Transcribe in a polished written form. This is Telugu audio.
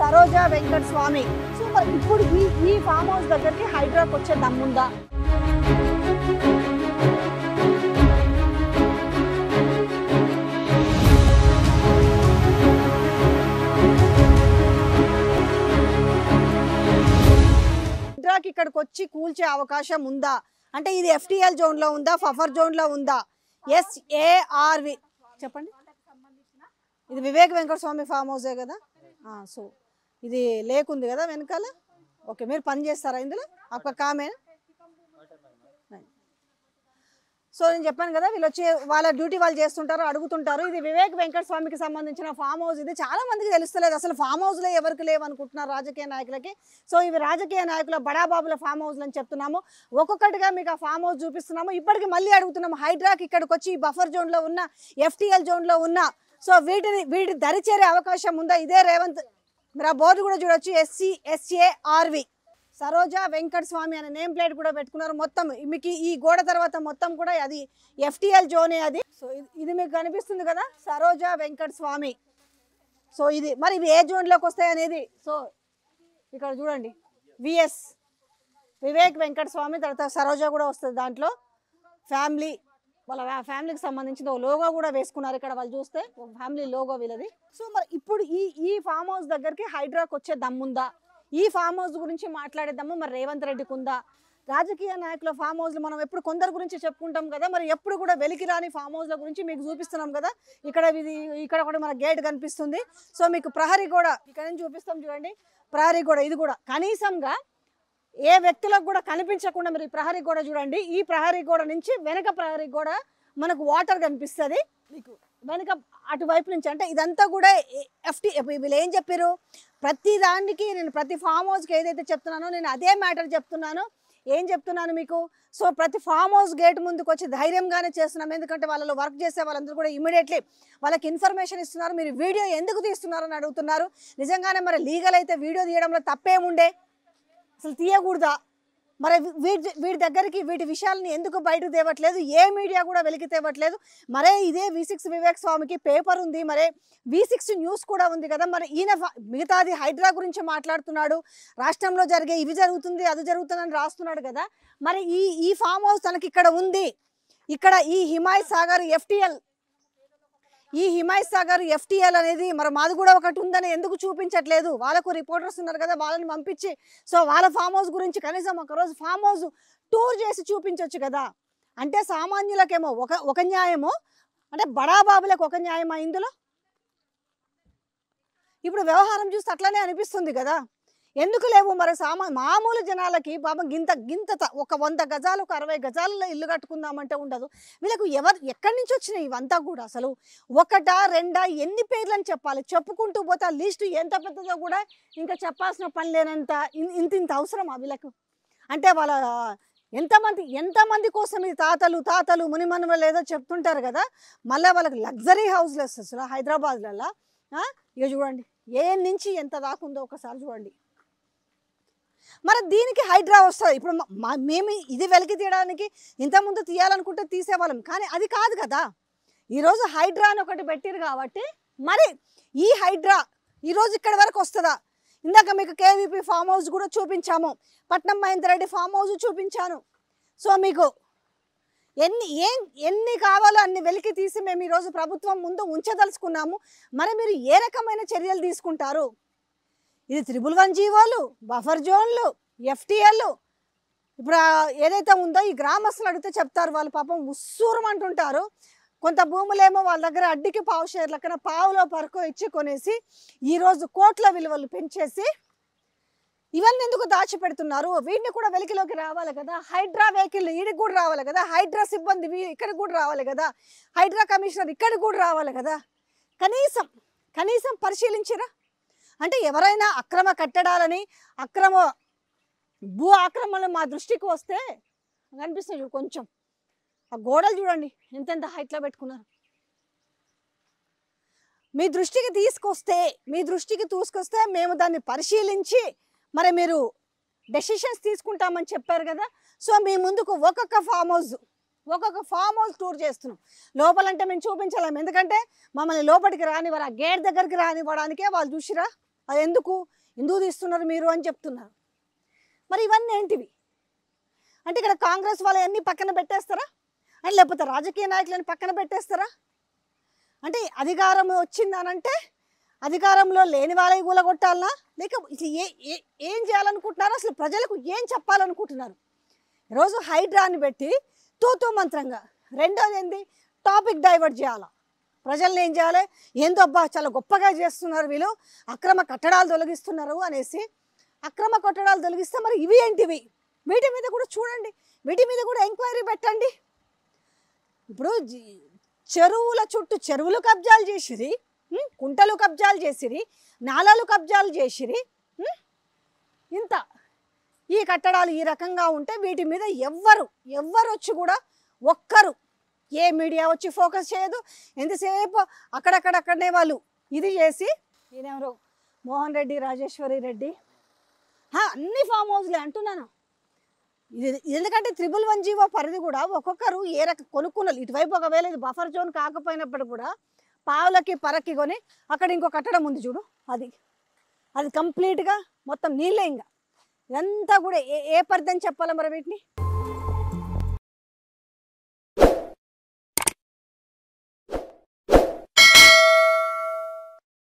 సరోజా వెంకట స్వామి. సో మరి ఇప్పుడు ఈ ఫామ్ హౌస్ దగ్గరికి హైడ్రాకి వచ్చే దమ్ముందా? హైడ్రాకి ఇక్కడికి వచ్చి కూల్చే అవకాశం ఉందా? అంటే ఇది ఎఫ్టిఎల్ జోన్ లో ఉందా, ఫఫర్ జోన్ లో ఉందా? SARV చెప్పండి. ఇది వివేక్ వెంకట స్వామి ఫామ్ హౌసే కదా. సో ఇది లేకుంది కదా వెనకాల. ఓకే, మీరు పని చేస్తారా ఇందులో? ఒక కామే. సో నేను చెప్పాను కదా, వీళ్ళు వచ్చి వాళ్ళ డ్యూటీ వాళ్ళు చేస్తుంటారు, అడుగుతుంటారు. ఇది వివేక్ వెంకట స్వామికి సంబంధించిన ఫామ్ హౌస్. ఇది చాలా మందికి తెలుస్తలేదు అసలు ఫామ్ హౌస్లో ఎవరికి లేవు అనుకుంటున్నారు రాజకీయ నాయకులకి. సో ఇవి రాజకీయ నాయకుల బడాబాబుల ఫామ్ హౌస్లు అని చెప్తున్నాము. ఒక్కొక్కటిగా మీకు ఆ ఫామ్ హౌస్ చూపిస్తున్నాము. ఇప్పటికి మళ్ళీ అడుగుతున్నాము, హైడ్రాకి ఇక్కడికి వచ్చి ఈ బఫర్ జోన్లో ఉన్న, FTL జోన్లో ఉన్న, సో వీటి దరిచేరే అవకాశం ఉందా? ఇదే రేవంత్, మీరు ఆ బోర్డు కూడా చూడొచ్చు, SARV సరోజా వెంకట స్వామి అనే నేమ్ ప్లేట్ కూడా పెట్టుకున్నారు. మొత్తం మీకు ఈ గోడ తర్వాత మొత్తం కూడా అది FTL జోనే అది. సో ఇది మీకు కనిపిస్తుంది కదా, సరోజా వెంకట స్వామి. సో ఇది మరి ఇవి ఏ జోన్లోకి వస్తాయి అనేది, సో ఇక్కడ చూడండి, VS వివేక్ వెంకట స్వామి, తర్వాత సరోజా కూడా వస్తుంది దాంట్లో. ఫ్యామిలీ, వాళ్ళ ఫ్యామిలీకి సంబంధించిన ఓ లోగో కూడా వేసుకున్నారు ఇక్కడ వాళ్ళు చూస్తే, ఒక ఫ్యామిలీ లోగో వీళ్ళది. సో మరి ఇప్పుడు ఈ ఫామ్ హౌస్ దగ్గరికి హైడ్రాకి వచ్చే దమ్ముందా? ఈ ఫామ్ హౌస్ గురించి మాట్లాడేద్దాము. మరి రేవంత్ రెడ్డికి ఉందా? రాజకీయ నాయకుల ఫామ్ హౌస్లు మనం ఎప్పుడు కొందరు గురించి చెప్పుకుంటాం కదా, మరి ఎప్పుడు కూడా వెలికి రాని ఫామ్ హౌస్ల గురించి మీకు చూపిస్తున్నాం కదా. ఇక్కడ కూడా మన గేట్ కనిపిస్తుంది. సో మీకు ప్రహరీ గోడ ఇక్కడ నుంచి చూపిస్తాం చూడండి. ప్రహరీ గోడ ఇది కూడా కనీసంగా ఏ వ్యక్తులకు కూడా కనిపించకుండా మీరు ఈ ప్రహరీ గోడ చూడండి. ఈ ప్రహరీ గోడ నుంచి వెనక ప్రహరీ గోడ మనకు వాటర్ కనిపిస్తుంది మీకు వెనక అటువైపు నుంచి. అంటే ఇదంతా కూడా వీళ్ళు ఏం చెప్పారు, ప్రతి దానికి నేను ప్రతి ఫామ్ హౌస్కి ఏదైతే చెప్తున్నానో నేను అదే మ్యాటర్ చెప్తున్నాను. ఏం చెప్తున్నాను మీకు? సో ప్రతి ఫామ్ హౌస్ గేట్ ముందుకు వచ్చి ధైర్యంగానే చేస్తున్నాం. ఎందుకంటే వాళ్ళలో వర్క్ చేసే వాళ్ళందరూ కూడా ఇమీడియట్లీ వాళ్ళకి ఇన్ఫర్మేషన్ ఇస్తున్నారు. మీరు వీడియో ఎందుకు తీస్తున్నారని అడుగుతున్నారు. నిజంగానే మరి లీగల్ అయితే వీడియో తీయడంలో తప్పేముండే? అసలు తీయకూడదా? మరి వీటి దగ్గరికి వీటి విషయాలని ఎందుకు బయటకు తేవట్లేదు? ఏ మీడియా కూడా వెలికి తేవట్లేదు? మరే ఇదే V6 వివేక్ స్వామికి పేపర్ ఉంది, మరే V6 న్యూస్ కూడా ఉంది కదా. మరి ఈయన మిగతాది హైడ్రా గురించి మాట్లాడుతున్నాడు, రాష్ట్రంలో జరిగే ఇవి జరుగుతుంది అది జరుగుతుందని రాస్తున్నాడు కదా. మరి ఈ ఫామ్ హౌస్ తనకి ఇక్కడ ఉంది. ఇక్కడ ఈ హిమాయత్ సాగర్ FTL అనేది మరి మాది కూడా ఒకటి ఉందని ఎందుకు చూపించట్లేదు? వాళ్ళకు రిపోర్టర్స్ ఉన్నారు కదా, వాళ్ళని పంపించి సో వాళ్ళ ఫామ్ హౌస్ గురించి కనీసం ఒకరోజు ఫామ్ హౌస్ టూర్ చేసి చూపించవచ్చు కదా. అంటే సామాన్యులకేమో ఒక న్యాయమో, అంటే బడాబాబులకు ఒక న్యాయమా ఇందులో? ఇప్పుడు వ్యవహారం చూస్తే అట్లనే అనిపిస్తుంది కదా. ఎందుకు లేవు మరి మామూలు జనాలకి పాపం గింత ఒక 100 గజాలు ఒక 60 గజాలలో ఇల్లు కట్టుకుందామంటే ఉండదు. వీళ్ళకు ఎక్కడి నుంచి వచ్చినాయి ఇవంతా కూడా? అసలు ఒకటా రెండా ఎన్ని పేర్లని చెప్పాలి? చెప్పుకుంటూ పోతే ఆ లిస్టు ఎంత పెద్దదో కూడా ఇంకా చెప్పాల్సిన పని లేనంత ఇంత అవసరమా వీళ్ళకు? అంటే వాళ్ళ ఎంతమంది కోసం ఇది తాతలు మునిమనుమలు ఏదో చెప్తుంటారు కదా. మళ్ళీ వాళ్ళకి లగ్జరీ హౌస్లెస్ అసలు హైదరాబాద్లలో. ఇక చూడండి ఏ నుంచి ఎంత దాకుందో ఒకసారి చూడండి. మరి దీనికి హైడ్రా వస్తుంది. ఇప్పుడు మేము ఇది వెలికి తీయడానికి ఇంతకుముందు తీయాలనుకుంటే తీసేవాళ్ళం, కానీ అది కాదు కదా. ఈరోజు హైడ్రా అని ఒకటి పెట్టారు కాబట్టి మరి ఈ హైడ్రా ఈరోజు ఇక్కడి వరకు వస్తుందా? ఇందాక మీకు KVP ఫామ్ హౌస్ కూడా చూపించాము, పట్నం మహేందర్ రెడ్డి ఫామ్ హౌస్ చూపించాను. సో మీకు ఎన్ని కావాలో అన్ని వెలికి తీసి మేము ఈరోజు ప్రభుత్వం ముందు ఉంచదలుచుకున్నాము. మరి మీరు ఏ రకమైన చర్యలు తీసుకుంటారు? ఇది 111 జీవోలు, బఫర్ జోన్లు, FTL. ఇప్పుడు ఏదైతే ఉందో ఈ గ్రామస్తులు అడిగితే చెప్తారు, వాళ్ళు పాపం ఉస్సూరం అంటుంటారు. కొంత భూములేమో వాళ్ళ దగ్గర అడ్డికి పావు షేర్ల కన్నా పావులో పరకో ఇచ్చి కొనేసి ఈరోజు కోట్ల విలువలు పెంచేసి ఇవన్నీ ఎందుకు దాచిపెడుతున్నారు? వీటిని కూడా వెలికిలోకి రావాలి కదా. హైడ్రా వెహికల్ ఈడికి కూడా రావాలి కదా, హైడ్రా సిబ్బంది ఇక్కడికి కూడా రావాలి కదా, హైడ్రా కమిషనర్ ఇక్కడికి కూడా రావాలి కదా. కనీసం పరిశీలించరా? అంటే ఎవరైనా అక్రమ కట్టడాలని భూ ఆక్రమణలు మా దృష్టికి వస్తే కనిపిస్తుంది కొంచెం. ఆ గోడలు చూడండి ఎంతెంత హైట్లో పెట్టుకున్నారు. మీ దృష్టికి తీసుకొస్తే మేము దాన్ని పరిశీలించి మరి మీరు డెసిషన్స్ తీసుకుంటామని చెప్పారు కదా. సో మీ ముందుకు ఒక్కొక్క ఫామ్ హౌస్ టూర్ చేస్తున్నాం. లోపలంటే మేము చూపించలేము, ఎందుకంటే మమ్మల్ని లోపలికి రానివ్వరు. ఆ గేట్ దగ్గరికి రానివ్వడానికే వాళ్ళు చూసిరా అది ఎందుకు తీస్తున్నారు మీరు అని చెప్తున్నారు. మరి ఇవన్నీ ఏంటివి అంటే ఇక్కడ కాంగ్రెస్ వాళ్ళన్నీ పక్కన పెట్టేస్తారా అంటే లేకపోతే రాజకీయ నాయకులని పక్కన పెట్టేస్తారా అంటే అధికారం వచ్చిందనంటే అధికారంలో లేని వాళ్ళని కూలగొట్టాలనా లేక ఏం చేయాలనుకుంటున్నారు అసలు ప్రజలకు ఏం చెప్పాలనుకుంటున్నారు? ఈరోజు హైడ్రాని పెట్టి తూతూ మంత్రంగా రెండోది ఏంది టాపిక్ డైవర్ట్ చేయాలా ప్రజల్ని ఏం చేయాలి ఏందో అబ్బా చాలా గొప్పగా చేస్తున్నారు వీళ్ళు అక్రమ కట్టడాలు తొలగిస్తున్నారు అనేసి అక్రమ కట్టడాలు తొలగిస్తే మరి ఇవి ఏంటివి వీటి మీద కూడా చూడండి వీటి మీద కూడా ఎంక్వైరీ పెట్టండి. ఇప్పుడు చెరువుల చుట్టూ చెరువులు కబ్జాలు చేసిరి కుంటలు కబ్జాలు చేసిరి నాలాలు కబ్జాలు చేసిరి ఇంత ఈ కట్టడాలు ఈ రకంగా ఉంటే వీటి మీద ఎవ్వరు వచ్చి కూడా ఒక్కరు ఏ మీడియా వచ్చి ఫోకస్ చేయదు. ఎంతసేపు అక్కడక్కడనే వాళ్ళు ఇది చేసి ఈయనెవరు మోహన్ రెడ్డి రాజేశ్వరి రెడ్డి అన్ని ఫామ్ హౌస్లే అంటున్నాను. ఇది ఎందుకంటే 111 పరిధి కూడా ఒక్కొక్కరు ఏ రకం కొనుక్కున్నారు ఇటువైపు ఒకవేళ ఇది బఫర్ జోన్ కాకపోయినప్పుడు కూడా పావులకి పరక్కి కొని అక్కడ ఇంకో కట్టడం ఉంది చూడు అది కంప్లీట్గా మొత్తం నీళ్ళే ఇంకా ఇదంతా కూడా ఏ పరిధి అని చెప్పాలి మరి వీటిని.